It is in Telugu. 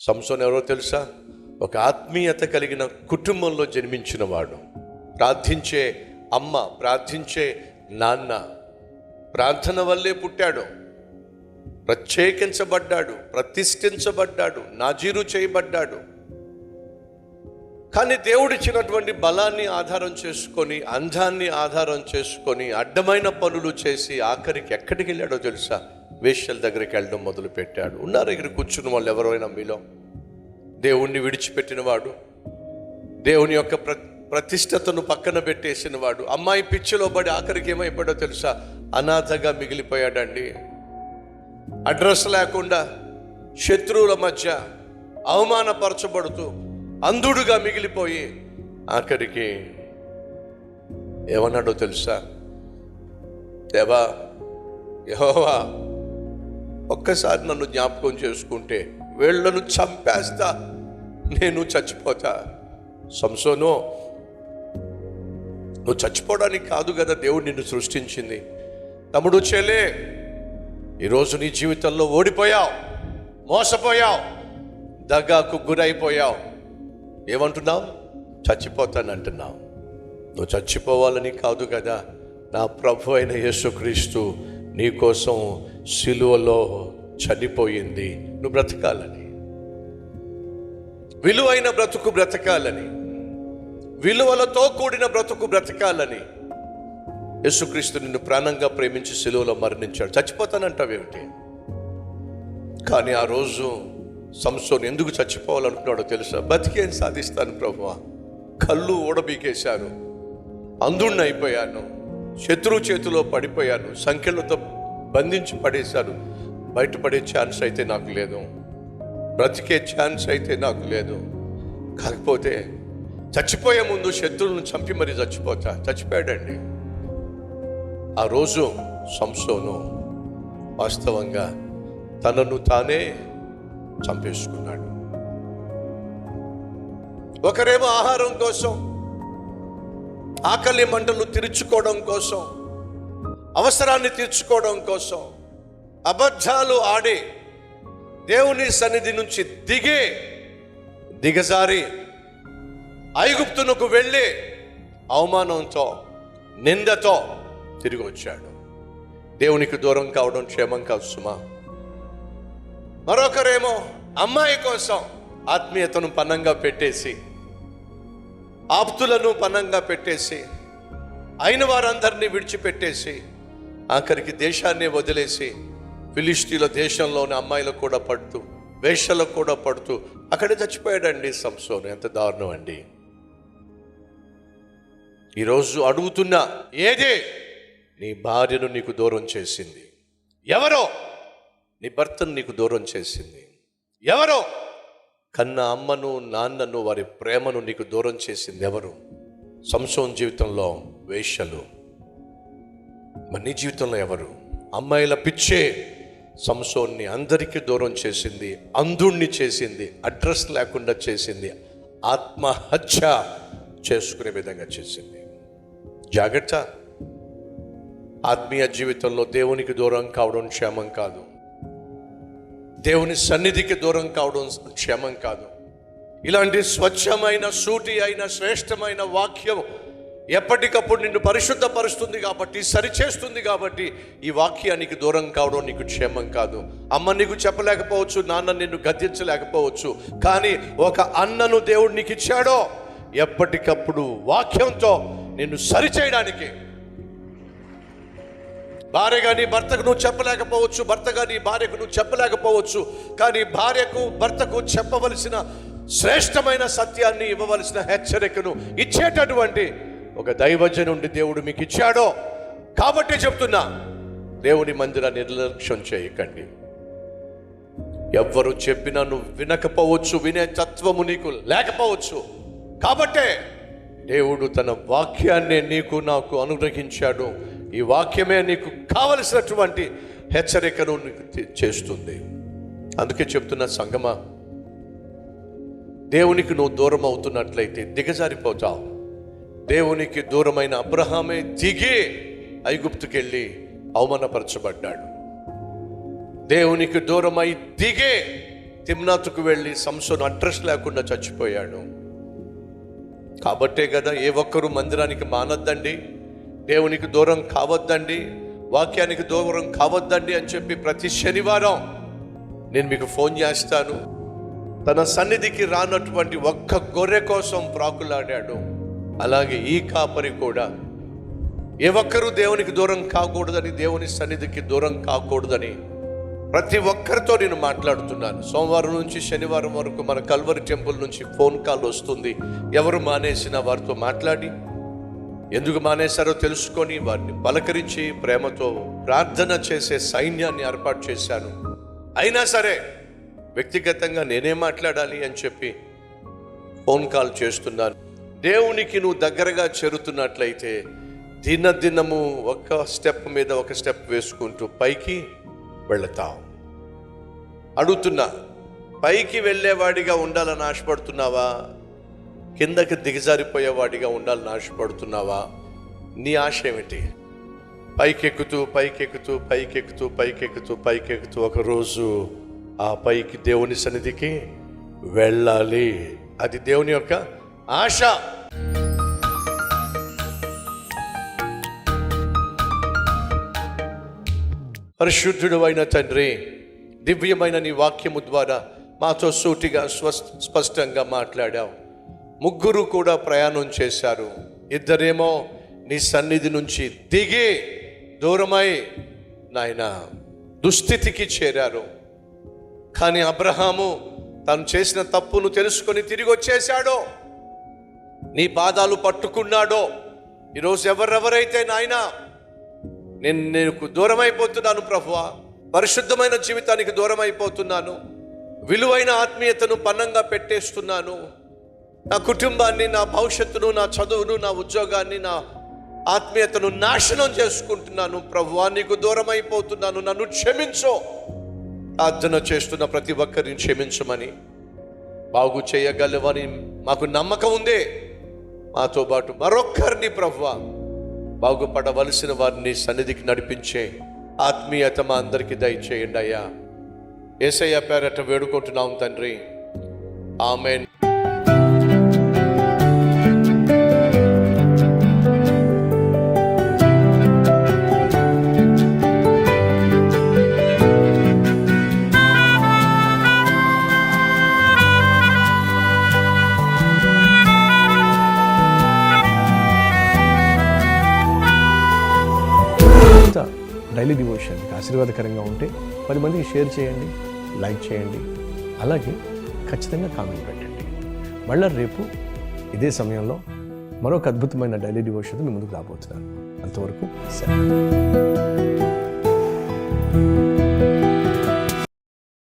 సంసోను ఎవరో తెలుసా? ఒక ఆత్మీయత కలిగిన కుటుంబంలో జన్మించిన వాడు. ప్రార్థించే అమ్మ, ప్రార్థించే నాన్న, ప్రార్థన వల్లే పుట్టాడు, ప్రత్యేకించబడ్డాడు, ప్రతిష్ఠించబడ్డాడు, నాజీరు చేయబడ్డాడు. కానీ దేవుడిచ్చినటువంటి బలాన్ని ఆధారం చేసుకొని, అందాన్ని ఆధారం చేసుకొని అడ్డమైన పనులు చేసి ఆఖరికి ఎక్కడికి వెళ్ళాడో తెలుసా? వేశ్యల దగ్గరికి వెళ్ళడం మొదలు పెట్టాడు. ఉన్నారు ఇక్కడ కూర్చున్న వాళ్ళు ఎవరైనా మీలో? దేవుణ్ణి విడిచిపెట్టిన వాడు, దేవుని యొక్క ప్రతిష్టతను పక్కన పెట్టేసిన వాడు, అమ్మాయి పిచ్చిలో పడి ఆఖరికి ఏమైపోయాడో తెలుసా? అనాథగా మిగిలిపోయాడండి. అడ్రస్ లేకుండా, శత్రువుల మధ్య అవమానపరచబడుతూ అంధుడుగా మిగిలిపోయి ఆఖరికి ఏమన్నాడో తెలుసా? దేవా, యెహోవా, ఒక్కసారి నన్ను జ్ఞాపకం చేసుకుంటే వీళ్ళను చంపేస్తా, నేను చచ్చిపోతా. సంసోను, నువ్వు చచ్చిపోవడానికి కాదు కదా దేవుడు నిన్ను సృష్టించింది. తమ్ముడు, చెల్లే, ఈరోజు నీ జీవితంలో ఓడిపోయావు, మోసపోయావు, దగాకు గురైపోయావు. ఏమంటున్నావు? చచ్చిపోతానంటున్నావు. నువ్వు చచ్చిపోవాలని కాదు కదా, నా ప్రభు అయిన యేసుక్రీస్తు నీ కోసం సిలువలో చనిపోయింది నువ్వు బ్రతకాలని, విలువైన బ్రతుకు బ్రతకాలని, విలువలతో కూడిన బ్రతుకు బ్రతకాలని యేసుక్రీస్తు నిన్ను ప్రాణంగా ప్రేమించి సిలువలో మరణించాడు. చచ్చిపోతానంటావేమిటి? కానీ ఆ రోజు సంసోను ఎందుకు చచ్చిపోవాలనుకున్నాడో తెలుసా? బతికేం సాధిస్తాను ప్రభువా, కళ్ళు ఊడబీకేశాను, అంధుణ్ణి అయిపోయాను, శత్రువు చేతిలో పడిపోయాను, సంఖ్యలతో బంధించి పడేశాను, బయటపడే ఛాన్స్ అయితే నాకు లేదు, బ్రతికే ఛాన్స్ అయితే నాకు లేదు. కాకపోతే చచ్చిపోయే ముందు శత్రువులను చంపి మరీ చచ్చిపోయాడండి. ఆ రోజు సంసోను వాస్తవంగా తనను తానే చంపేసుకున్నాడు. ఒకరేమో ఆహారం కోసం, ఆకలి మంటలు తీర్చుకోవడం కోసం, అవసరాన్ని తీర్చుకోవడం కోసం అబద్ధాలు ఆడి దేవుని సన్నిధి నుంచి దిగజారి ఐగుప్తునకు వెళ్ళి అవమానంతో, నిందతో తిరిగి వచ్చాడు. దేవునికి దూరం కావడం క్షేమం కాదు సుమా. మరొకరేమో అమ్మాయి కోసం ఆత్మీయతను పన్నంగా పెట్టేసి, ఆప్తులను పన్నంగా పెట్టేసి, అయిన వారందరినీ విడిచిపెట్టేసి ఆఖరికి దేశాన్ని వదిలేసి ఫిలిష్తీయుల దేశంలోని అమ్మాయిలకు కూడా పడుతూ, వేశ్యలకు కూడా పడుతూ అక్కడే చచ్చిపోయాడండి సంసోను. ఎంత దారుణం అండి! ఈరోజు అడుగుతున్నా, ఏదే నీ భార్యను నీకు దూరం చేసింది? ఎవరో నీ భర్తను నీకు దూరం చేసింది? ఎవరో కన్న అమ్మను, నాన్నను, వారి ప్రేమను నీకు దూరం చేసింది ఎవరు? సంసోను జీవితంలో వేశ్యలు. మరి నీ జీవితంలో ఎవరు? అమ్మాయిల పిచ్చే సంసోన్ని అందరికీ దూరం చేసింది, అంధుణ్ణి చేసింది, అడ్రస్ లేకుండా చేసింది, ఆత్మహత్య చేసుకునే విధంగా చేసింది. జాగ్రత్త! ఆత్మీయ జీవితంలో దేవునికి దూరం కావడం క్షేమం కాదు, దేవుని సన్నిధికి దూరం కావడం క్షేమం కాదు. ఇలాంటి స్వచ్ఛమైన, సూటి అయిన, శ్రేష్టమైన వాక్యం ఎప్పటికప్పుడు నిన్ను పరిశుద్ధపరుస్తుంది కాబట్టి, సరిచేస్తుంది కాబట్టి ఈ వాక్యానికి దూరం కావడం నీకు క్షేమం కాదు. అమ్మ నీకు చెప్పలేకపోవచ్చు, నాన్న నిన్ను గద్దించలేకపోవచ్చు, కానీ ఒక అన్నను దేవుడు నీకు ఇచ్చాడో ఎప్పటికప్పుడు వాక్యంతో నిన్ను సరిచేయడానికి. భార్యగా నీ భర్తకు నువ్వు చెప్పలేకపోవచ్చు, భర్తగా నీ భార్యకు నువ్వు చెప్పలేకపోవచ్చు, కానీ భార్యకు, భర్తకు చెప్పవలసిన శ్రేష్టమైన సత్యాన్ని, ఇవ్వవలసిన హెచ్చరికను ఇచ్చేటటువంటి ఒక దైవజనుండి దేవుడు మీకు ఇచ్చాడో కాబట్టి చెప్తున్నా, దేవుని మందిరాన్ని నిర్లక్ష్యం చేయకండి. ఎవ్వరు చెప్పినా నువ్వు వినకపోవచ్చు, వినే తత్వము నీకు లేకపోవచ్చు. కాబట్టే దేవుడు తన వాక్యాన్ని నీకు, నాకు అనుగ్రహించాడు. ఈ వాక్యమే నీకు కావలసినటువంటి హెచ్చరికను నీకు చేస్తుంది. అందుకే చెప్తున్నా, సంగమా, దేవునికి నువ్వు దూరం అవుతున్నట్లయితే దిగజారిపోతావు. దేవునికి దూరమైన అబ్రహామే దిగి ఐగుప్తుకెళ్ళి అవమానపరచబడ్డాడు. దేవునికి దూరమై దిగే తిమ్నాతుకు వెళ్ళి సంసోను అడ్రస్ లేకుండా చచ్చిపోయాడు. కాబట్టే కదా ఏ ఒక్కరూ మందిరానికి మానొద్దండి, దేవునికి దూరం కావద్దండి, వాక్యానికి దూరం కావద్దండి అని చెప్పి ప్రతి శనివారం నేను మీకు ఫోన్ చేస్తాను. తన సన్నిధికి రానటువంటి ఒక్క గొర్రె కోసం ప్రాకులాడాడు. అలాగే ఈ కాపరి కూడా ఏ ఒక్కరూ దేవునికి దూరం కాకూడదని, దేవుని సన్నిధికి దూరం కాకూడదని ప్రతి ఒక్కరితో నేను మాట్లాడుతున్నాను. సోమవారం నుంచి శనివారం వరకు మన కల్వరి టెంపుల్ నుంచి ఫోన్ కాల్ వస్తుంది. ఎవరు మానేసినా వారితో మాట్లాడి ఎందుకు మానేశారో తెలుసుకొని వారిని పలకరించి ప్రేమతో ప్రార్థన చేసే సైన్యాన్ని ఏర్పాటు చేశాను. అయినా సరే వ్యక్తిగతంగా నేనే మాట్లాడాలి అని చెప్పి ఫోన్ కాల్ చేస్తున్నాను. దేవునికి నువ్వు దగ్గరగా చేరుతున్నట్లయితే దినదినము ఒక స్టెప్ మీద ఒక స్టెప్ వేసుకుంటూ పైకి వెళతావు. అడుగుతున్నా, పైకి వెళ్ళేవాడిగా ఉండాలని ఆశపడుతున్నావా? కిందకి దిగజారిపోయేవాడిగా ఉండాలని ఆశపడుతున్నావా? నీ ఆశ ఏమిటి? పైకెక్కుతూ పైకెక్కుతూ పైకెక్కుతూ పైకెక్కుతూ పైకెక్కుతూ ఒకరోజు ఆ పైకి దేవుని సన్నిధికి వెళ్ళాలి. అది దేవుని యొక్క ఆశ. పరిశుద్ధుడు అయిన తండ్రి, దివ్యమైన నీ వాక్యము ద్వారా మాతో సూటిగా స్పష్టంగా మాట్లాడావు. ముగ్గురు కూడా ప్రయాణం చేశారు. ఇద్దరేమో నీ సన్నిధి నుంచి దిగి దూరమై నాయన దుస్థితికి చేరారు. కానీ అబ్రహాము తను చేసిన తప్పును తెలుసుకొని తిరిగి వచ్చేశాడో, నీ పాదాలు పట్టుకున్నాడో. ఈరోజు ఎవరెవరైతే నాయన నేను నీకు దూరం అయిపోతున్నాను ప్రభువా, పరిశుద్ధమైన జీవితానికి దూరం అయిపోతున్నాను, విలువైన ఆత్మీయతను పన్నంగా పెట్టేస్తున్నాను, నా కుటుంబాన్ని, నా భవిష్యత్తును, నా చదువును, నా ఉద్యోగాన్ని, నా ఆత్మీయతను నాశనం చేసుకుంటున్నాను ప్రభువా, నీకు దూరం అయిపోతున్నాను, నన్ను క్షమించు. ప్రార్థన చేస్తున్న ప్రతి ఒక్కరిని క్షమించమని, బాగు చేయగలవని మాకు నమ్మకం ఉంది. మాతో పాటు మరొక్కరిని ప్రభువా బాగుపడవలసిన వారిని సన్నిధికి నడిపించే ఆత్మీయత మా అందరికీ దయచేయండి అయ్యా. యేసయ్య పేరట వేడుకుంటున్నాం తండ్రి, ఆమేన్. డైలీ డివోషన్ మీకు ఆశీర్వాదకరంగా ఉంటే 10 మందికి షేర్ చేయండి, లైక్ చేయండి, అలాగే ఖచ్చితంగా కామెంట్ పెట్టండి. మళ్ళీ రేపు ఇదే సమయంలో మరొక అద్భుతమైన డైలీ డివోషన్ మీ ముందుకు రాబోతున్నాను. అంతవరకు సెలవు.